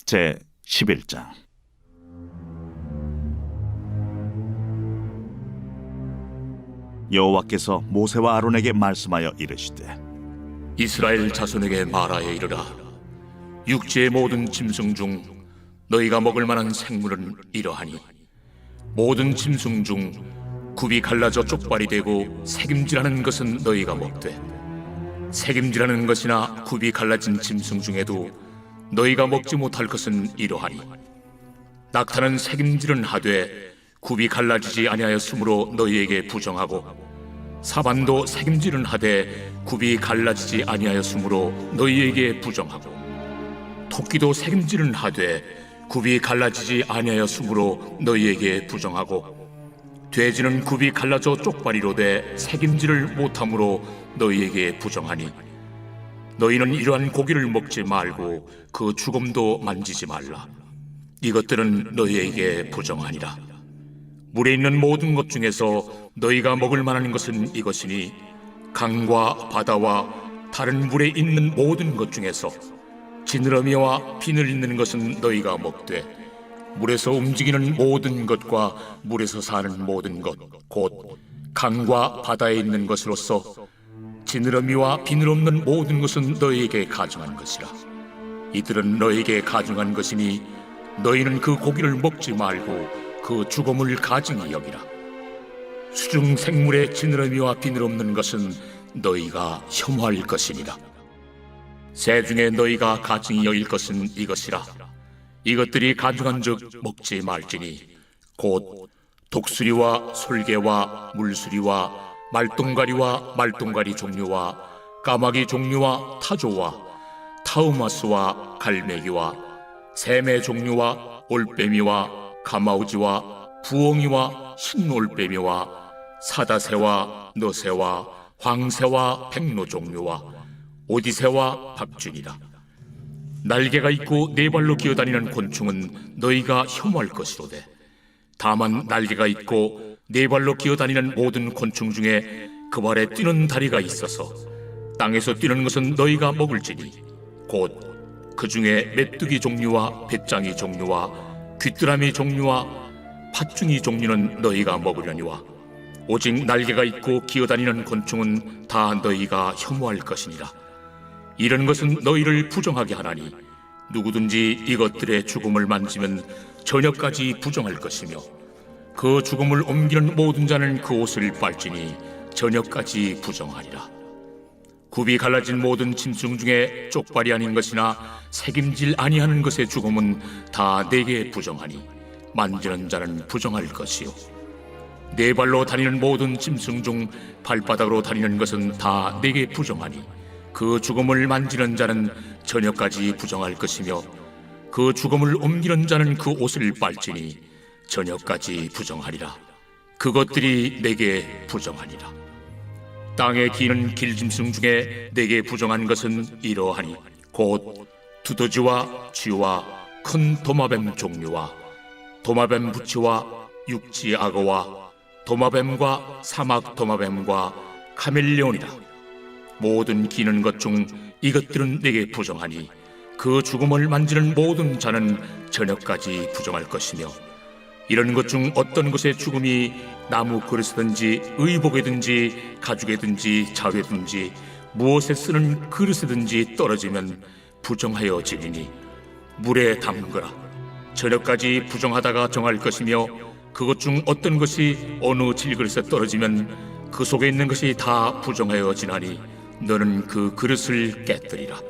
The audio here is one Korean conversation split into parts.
제 11장. 여호와께서 모세와 아론에게 말씀하여 이르시되, 이스라엘 자손에게 말하여 이르라. 육지의 모든 짐승 중 너희가 먹을 만한 생물은 이러하니, 모든 짐승 중 굽이 갈라져 쪽발이 되고 새김질하는 것은 너희가 먹되, 새김질하는 것이나 굽이 갈라진 짐승 중에도 너희가 먹지 못할 것은 이러하니, 낙타는 새김질은 하되 굽이 갈라지지 아니하였으므로 너희에게 부정하고, 사반도 새김질은 하되 굽이 갈라지지 아니하였으므로 너희에게 부정하고, 토끼도 새김질은 하되 굽이 갈라지지 아니하였으므로 너희에게 부정하고, 돼지는 굽이 갈라져 쪽발이로 돼 새김질을 못함으로 너희에게 부정하니, 너희는 이러한 고기를 먹지 말고 그 죽음도 만지지 말라. 이것들은 너희에게 부정하니라. 물에 있는 모든 것 중에서 너희가 먹을 만한 것은 이것이니, 강과 바다와 다른 물에 있는 모든 것 중에서 지느러미와 비늘 있는 것은 너희가 먹되, 물에서 움직이는 모든 것과 물에서 사는 모든 것, 곧 강과 바다에 있는 것으로서 지느러미와 비늘 없는 모든 것은 너희에게 가증한 것이라. 이들은 너희에게 가증한 것이니 너희는 그 고기를 먹지 말고 그 죽음을 가증히 여기라. 수중 생물의 지느러미와 비늘 없는 것은 너희가 혐오할 것이니라. 새 중에 너희가 가증히 여길 것은 이것이라. 이것들이 가증한즉 먹지 말지니, 곧 독수리와 솔개와 물수리와 말똥가리와 말똥가리 종류와 까마귀 종류와 타조와 타우마스와 갈매기와 샘의 종류와 올빼미와 가마우지와 부엉이와 흰올빼미와 사다새와 너새와 황새와 백로 종류와 오디새와 박쥐니라. 날개가 있고 네 발로 기어다니는 곤충은 너희가 혐오할 것이로되, 다만 날개가 있고 네 발로 기어다니는 모든 곤충 중에 그 발에 뛰는 다리가 있어서 땅에서 뛰는 것은 너희가 먹을지니, 곧 그 중에 메뚜기 종류와 배짱이 종류와 귀뚜라미 종류와 팥중이 종류는 너희가 먹으려니와, 오직 날개가 있고 기어다니는 곤충은 다 너희가 혐오할 것이니라. 이런 것은 너희를 부정하게 하나니, 누구든지 이것들의 죽음을 만지면 저녁까지 부정할 것이며, 그 죽음을 옮기는 모든 자는 그 옷을 빨지니 저녁까지 부정하리라. 굽이 갈라진 모든 짐승 중에 쪽발이 아닌 것이나 새김질 아니하는 것의 죽음은 다 내게 부정하니, 만지는 자는 부정할 것이요, 네 발로 다니는 모든 짐승 중 발바닥으로 다니는 것은 다 내게 부정하니, 그 죽음을 만지는 자는 저녁까지 부정할 것이며, 그 죽음을 옮기는 자는 그 옷을 빨지니 저녁까지 부정하리라. 그것들이 내게 부정하니라. 땅에 기는 길짐승 중에 내게 부정한 것은 이러하니, 곧 두더지와 쥐와 큰 도마뱀 종류와 도마뱀 부치와 육지 악어와 도마뱀과 사막 도마뱀과 카멜레온이라. 모든 기는 것 중 이것들은 내게 부정하니, 그 죽음을 만지는 모든 자는 저녁까지 부정할 것이며, 이런 것 중 어떤 것의 죽음이 나무 그릇이든지 의복이든지 가죽이든지 자회든지 무엇에 쓰는 그릇이든지 떨어지면 부정하여 지리니, 물에 담그라. 저녁까지 부정하다가 정할 것이며, 그것 중 어떤 것이 어느 질그릇에 떨어지면 그 속에 있는 것이 다 부정하여 지나니, 너는 그 그릇을 깨뜨리라.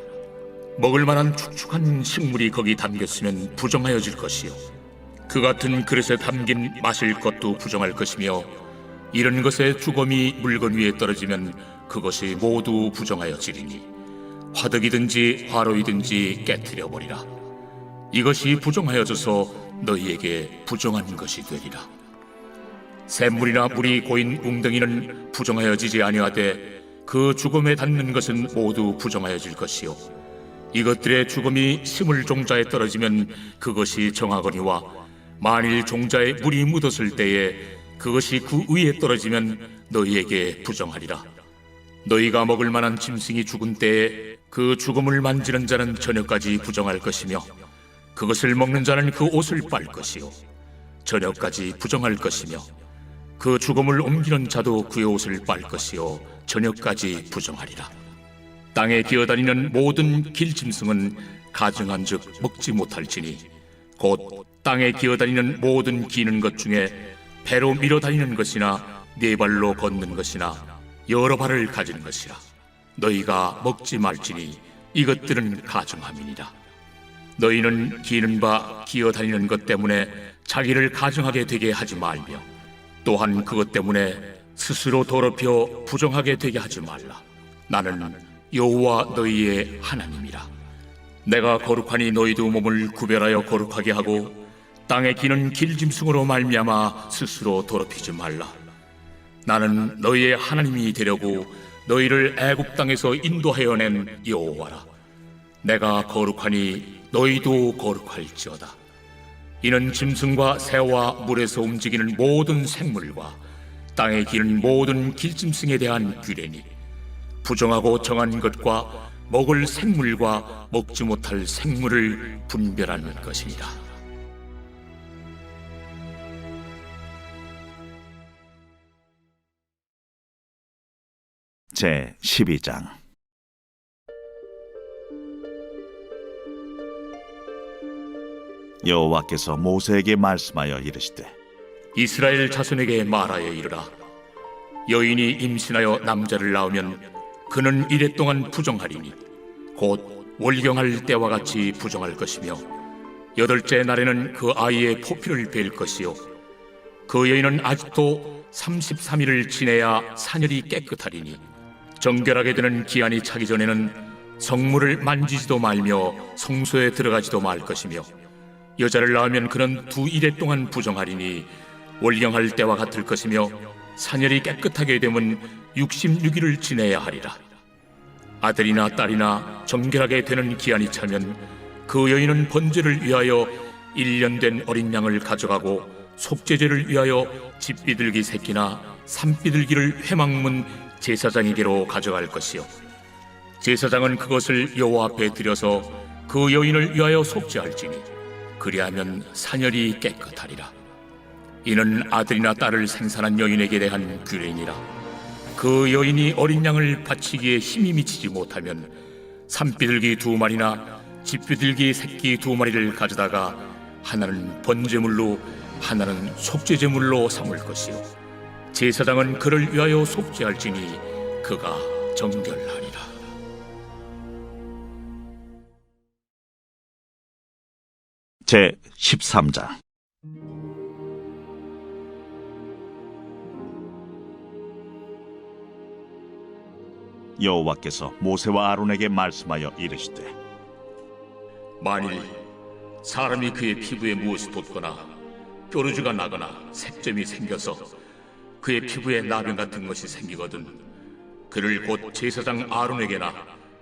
먹을 만한 축축한 식물이 거기 담겼으면 부정하여질 것이요, 그 같은 그릇에 담긴 마실 것도 부정할 것이며, 이런 것의 죽음이 물건 위에 떨어지면 그것이 모두 부정하여지리니, 화덕이든지 화로이든지 깨뜨려 버리라. 이것이 부정하여져서 너희에게 부정한 것이 되리라. 샘물이나 물이 고인 웅덩이는 부정하여지지 아니하되, 그 죽음에 닿는 것은 모두 부정하여질 것이요, 이것들의 죽음이 심을 종자에 떨어지면 그것이 정하거니와, 만일 종자에 물이 묻었을 때에 그것이 그 위에 떨어지면 너희에게 부정하리라. 너희가 먹을 만한 짐승이 죽은 때에 그 죽음을 만지는 자는 저녁까지 부정할 것이며, 그것을 먹는 자는 그 옷을 빨 것이요 저녁까지 부정할 것이며 그 죽음을 옮기는 자도 그의 옷을 빨 것이요 저녁까지 부정하리라. 땅에 기어다니는 모든 길짐승은 가증한즉 먹지 못할지니 곧 땅에 기어다니는 모든 기는 것 중에 배로 밀어다니는 것이나 네 발로 걷는 것이나 여러 발을 가진 것이라. 너희가 먹지 말지니 이것들은 가증함이니라. 너희는 기는 바 기어다니는 것 때문에 자기를 가증하게 되게 하지 말며 또한 그것 때문에 스스로 더럽혀 부정하게 되게 하지 말라. 나는 여호와 너희의 하나님이라. 내가 거룩하니 너희도 몸을 구별하여 거룩하게 하고 땅에 기는 길짐승으로 말미암아 스스로 더럽히지 말라. 나는 너희의 하나님이 되려고 너희를 애굽 땅에서 인도하여 낸 여호와라. 내가 거룩하니 너희도 거룩할지어다. 이는 짐승과 새와 물에서 움직이는 모든 생물과 땅에 기는 모든 길짐승에 대한 규례니 부정하고 정한 것과 먹을 생물과 먹지 못할 생물을 분별하는 것이니라. 제 12장. 여호와께서 모세에게 말씀하여 이르시되 이스라엘 자손에게 말하여 이르라. 여인이 임신하여 남자를 낳으면 그는 이래 동안 부정하리니 곧 월경할 때와 같이 부정할 것이며 여덟째 날에는 그 아이의 포피를 벨 것이요 그 여인은 아직도 33일을 지내야 사녀리 깨끗하리니 정결하게 되는 기한이 차기 전에는 성물을 만지지도 말며 성소에 들어가지도 말 것이며 여자를 낳으면 그는 2일에 동안 부정하리니 월경할 때와 같을 것이며 사녀리 깨끗하게 되면 66일을 지내야 하리라. 아들이나 딸이나 정결하게 되는 기한이 차면 그 여인은 번제를 위하여 1년 된 어린 양을 가져가고 속죄제를 위하여 집비둘기 새끼나 산비둘기를 회막문 제사장에게로 가져갈 것이요 제사장은 그것을 여호와 앞에 드려서 그 여인을 위하여 속죄할지니 그리하면 사녀리 깨끗하리라. 이는 아들이나 딸을 생산한 여인에게 대한 규례니라. 그 여인이 어린 양을 바치기에 힘이 미치지 못하면 산비둘기 2마리나 집비둘기 새끼 2마리를 가져다가 하나는 번제물로 하나는 속죄제물로 삼을 것이요 제사장은 그를 위하여 속죄할지니 그가 정결하리라. 제 13장. 여호와께서 모세와 아론에게 말씀하여 이르시되 만일 사람이 그의 피부에 무엇이 돋거나 뾰루지가 나거나 색점이 생겨서 그의 피부에 나병 같은 것이 생기거든 그를 곧 제사장 아론에게나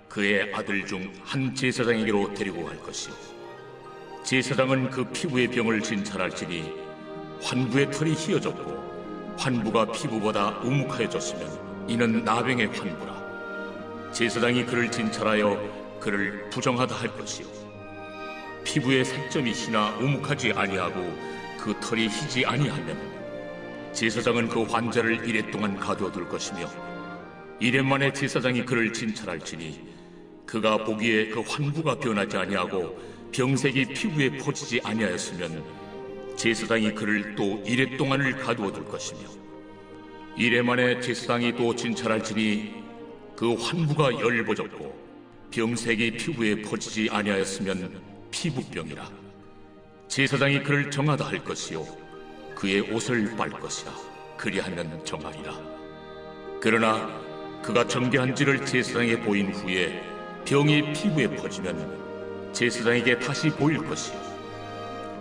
그의 아들 중 한 제사장에게로 데리고 갈 것이요 제사장은 그 피부의 병을 진찰할지니 환부의 털이 휘어졌고 환부가 피부보다 우묵하여졌으면 이는 나병의 환부라. 제사장이 그를 진찰하여 그를 부정하다 할 것이요 피부에 색점이 희나 우묵하지 아니하고 그 털이 희지 아니하면 제사장은 그 환자를 1회 동안 가두어둘 것이며 1회 만에 제사장이 그를 진찰할지니 그가 보기에 그 환부가 변하지 아니하고 병색이 피부에 퍼지지 아니하였으면 제사장이 그를 또 1회 동안을 가두어둘 것이며 1회 만에 제사장이 또 진찰할지니 그 환부가 열버졌고 병색이 피부에 퍼지지 아니하였으면 피부병이라. 제사장이 그를 정하다 할 것이요 그의 옷을 빨 것이라. 그리하면 정하리라. 그러나 그가 정결한지를 제사장에게 보인 후에 병이 피부에 퍼지면 제사장에게 다시 보일 것이요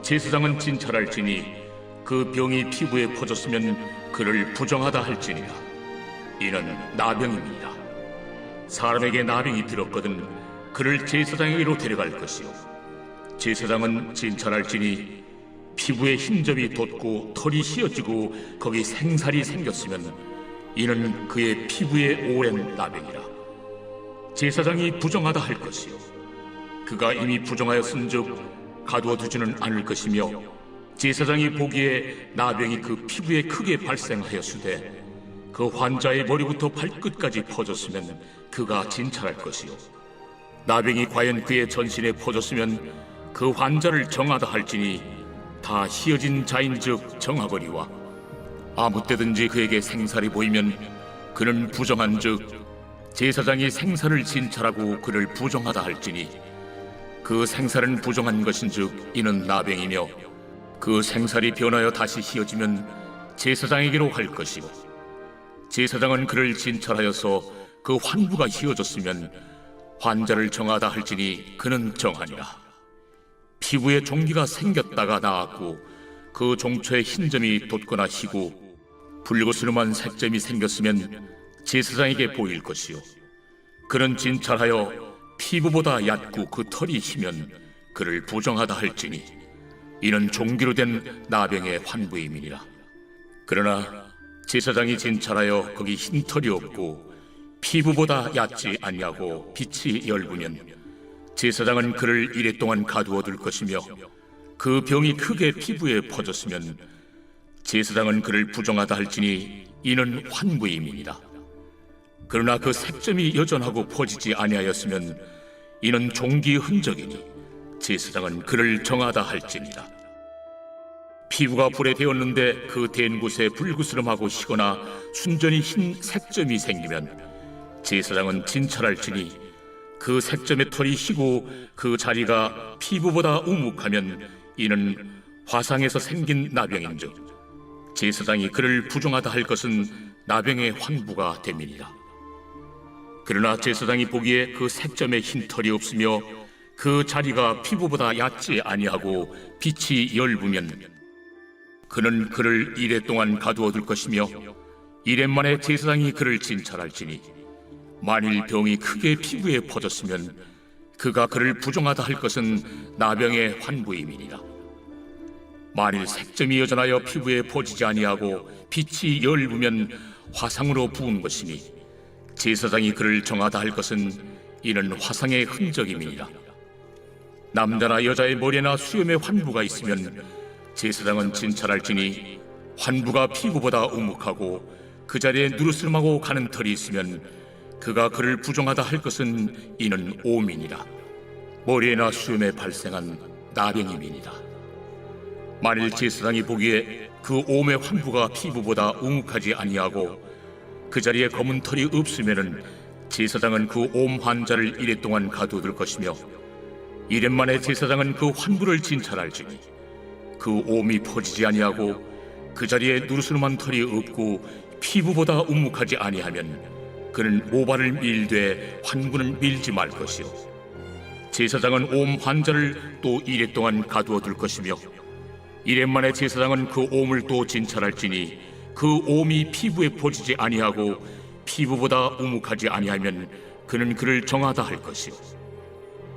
제사장은 진찰할지니 그 병이 피부에 퍼졌으면 그를 부정하다 할지니라. 이는 나병입니다. 사람에게 나병이 들었거든 그를 제사장에게로 데려갈 것이요 제사장은 진찰할지니 피부에 흰점이 돋고 털이 휘어지고 거기 생살이 생겼으면 이는 그의 피부에 오랜 나병이라. 제사장이 부정하다 할 것이요 그가 이미 부정하였은즉 가두어 두지는 않을 것이며 제사장이 보기에 나병이 그 피부에 크게 발생하였으되 그 환자의 머리부터 발끝까지 퍼졌으면 그가 진찰할 것이요 나병이 과연 그의 전신에 퍼졌으면 그 환자를 정하다 할지니 다 희어진 자인즉 정하거니와 아무 때든지 그에게 생살이 보이면 그는 부정한즉 제사장이 생살을 진찰하고 그를 부정하다 할지니 그 생살은 부정한 것인즉 이는 나병이며 그 생살이 변하여 다시 희어지면 제사장에게로 갈 것이요 제사장은 그를 진찰하여서 그 환부가 희어졌으면 환자를 정하다 할지니 그는 정하니라. 피부에 종기가 생겼다가 나았고 그 종초에 흰 점이 돋거나 희고 붉으스름한 색점이 생겼으면 제사장에게 보일 것이요 그는 진찰하여 피부보다 얕고 그 털이 희면 그를 부정하다 할지니 이는 종기로 된 나병의 환부임이니라. 그러나 제사장이 진찰하여 거기 흰 털이 없고 피부보다 얕지 아니하고 빛이 엷으면 제사장은 그를 이레 동안 가두어 둘 것이며 그 병이 크게 피부에 퍼졌으면 제사장은 그를 부정하다 할지니 이는 환부임이니라. 그러나 그 색점이 여전하고 퍼지지 아니하였으면 이는 종기의 흔적이니 제사장은 그를 정하다 할지니라. 피부가 불에 데었는데 그 댄 곳에 불그스름하고 희거나 순전히 흰 색점이 생기면 제사장은 진찰할지니 그 색점의 털이 희고 그 자리가 피부보다 우묵하면 이는 화상에서 생긴 나병인즉 제사장이 그를 부정하다 할 것은 나병의 환부가 됨이니라. 그러나 제사장이 보기에 그 색점에 흰 털이 없으며 그 자리가 피부보다 얕지 아니하고 빛이 엷으면 그는 그를 이레 동안 가두어 둘 것이며 이레 만에 제사장이 그를 진찰할지니 만일 병이 크게 피부에 퍼졌으면 그가 그를 부정하다 할 것은 나병의 환부임이니라. 만일 색점이 여전하여 피부에 퍼지지 아니하고 빛이 엷으면 화상으로 부은 것이니 제사장이 그를 정하다 할 것은 이는 화상의 흔적임이니라. 남자나 여자의 머리나 수염에 환부가 있으면 제사장은 진찰할지니 환부가 피부보다 우묵하고 그 자리에 누르스름하고 가는 털이 있으면 그가 그를 부정하다 할 것은 이는 오민이라. 머리에나 수염에 발생한 나병임이니라. 만일 제사장이 보기에 그 옴의 환부가 피부보다 우묵하지 아니하고 그 자리에 검은 털이 없으면은 제사장은 그 옴 환자를 이레 동안 가두어둘 것이며 이레 만에 제사장은 그 환부를 진찰할지니 그 옴이 퍼지지 아니하고 그 자리에 누르스름한 털이 없고 피부보다 우묵하지 아니하면 그는 모발을 밀되 환부는 밀지 말 것이요 제사장은 옴 환자를 또 이레 동안 가두어둘 것이며 이레 만에 제사장은 그 옴을 또 진찰할지니 그 옴이 피부에 퍼지지 아니하고 피부보다 우묵하지 아니하면 그는 그를 정하다 할 것이요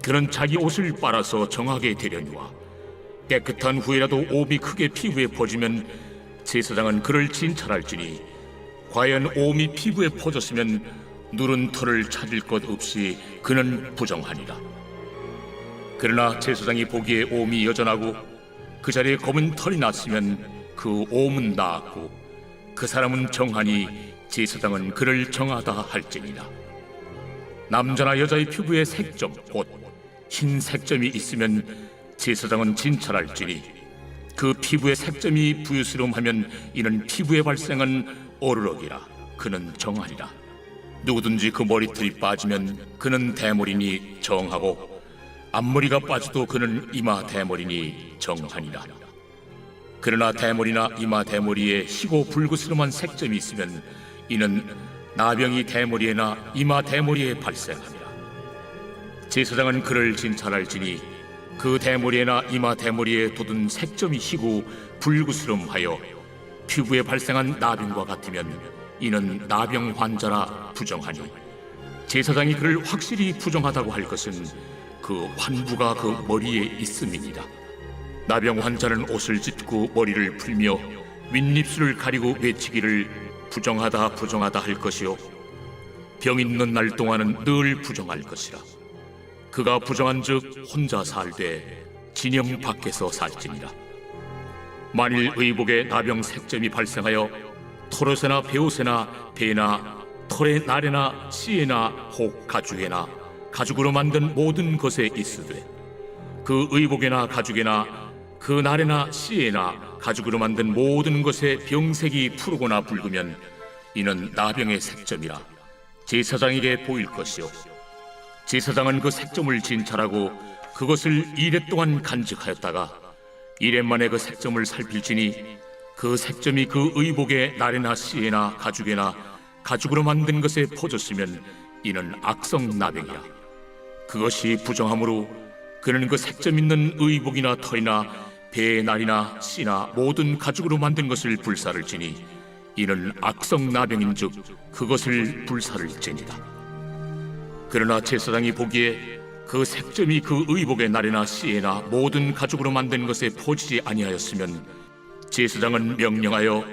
그는 자기 옷을 빨아서 정하게 되려니와 깨끗한 후에라도 옴이 크게 피부에 퍼지면 제사장은 그를 진찰할지니 과연 옴이 피부에 퍼졌으면 누른 털을 찾을 것 없이 그는 부정하니라. 그러나 제사장이 보기에 옴이 여전하고 그 자리에 검은 털이 났으면 그 옴은 나았고 그 사람은 정하니 제사장은 그를 정하다 할지니라. 남자나 여자의 피부에 색점 곧 흰 색점이 있으면 제사장은 진찰할지니 그 피부의 색점이 부유스러움하면 이는 피부에 발생한 어르럭이라. 그는 정하리라. 누구든지 그 머리털이 빠지면 그는 대머리니 정하고 앞머리가 빠져도 그는 이마 대머리니 정하니라. 그러나 대머리나 이마 대머리에 희고 불그스름한 색점이 있으면 이는 나병이 대머리에나 이마 대머리에 발생하니라. 제사장은 그를 진찰할지니 그 대머리에나 이마 대머리에 돋은 색점이 희고 불그스름하여 피부에 발생한 나병과 같으면 이는 나병 환자라 부정하니 제사장이 그를 확실히 부정하다고 할 것은 그 환부가 그 머리에 있음이니라. 나병 환자는 옷을 찢고 머리를 풀며 윗입술을 가리고 외치기를 부정하다 부정하다 할 것이요 병 있는 날 동안은 늘 부정할 것이라. 그가 부정한즉 혼자 살되 진영 밖에서 살지니라. 만일 의복에 나병 색점이 발생하여 토롯에나 베옷에나 배나 털의 날에나 씨에나 혹 가죽에나 가죽으로 만든 모든 것에 있으되 그 의복에나 가죽에나 그 날에나 씨에나 가죽으로 만든 모든 것에 병색이 푸르거나 붉으면 이는 나병의 색점이라 제사장에게 보일 것이요 제사장은 그 색점을 진찰하고 그것을 이레 동안 간직하였다가 이레 만에 그 색점을 살필지니 그 색점이 그 의복의 날에나 씨에나 가죽에나 가죽으로 만든 것에 퍼졌으면 이는 악성 나병이라. 그것이 부정하므로 그는 그 색점 있는 의복이나 털이나 배의 날이나 씨나 모든 가죽으로 만든 것을 불사를지니 이는 악성 나병인즉 그것을 불사를지니라. 그러나 제사장이 보기에 그 색점이 그 의복의 날에나 씨에나 모든 가죽으로 만든 것에 퍼지지 아니하였으면 제사장은 명령하여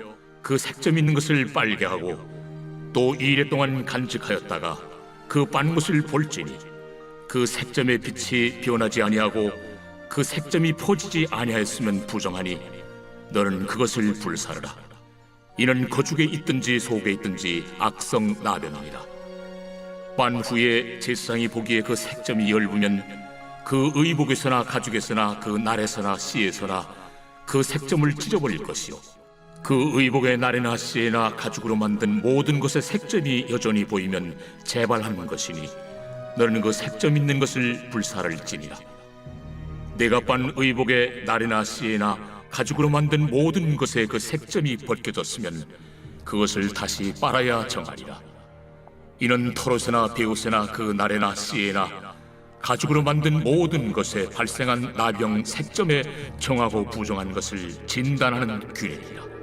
그 색점 있는 것을 빨게 하고 또 2일 동안 간직하였다가 그 빤 것을 볼지니 그 색점의 빛이 변하지 아니하고 그 색점이 퍼지지 아니하였으면 부정하니 너는 그것을 불사르라. 이는 거죽에 있든지 속에 있든지 악성 나병이니라. 빤 후에 제사장이 보기에 그 색점이 엷으면 그 의복에서나 가죽에서나 그 날에서나 씨에서나 그 색점을 찢어버릴 것이요 그 의복의 날에나 씨에나 가죽으로 만든 모든 것의 색점이 여전히 보이면 재발하는 것이니 너는 그 색점 있는 것을 불사를지니라. 내가 빤 의복의 날에나 씨에나 가죽으로 만든 모든 것에 그 색점이 벗겨졌으면 그것을 다시 빨아야 정하리라. 이는 토롯에나 베옷에나 그 날에나 씨에나 가죽으로 만든 모든 것에 발생한 나병 색점에 정하고 부정한 것을 진단하는 규례이라.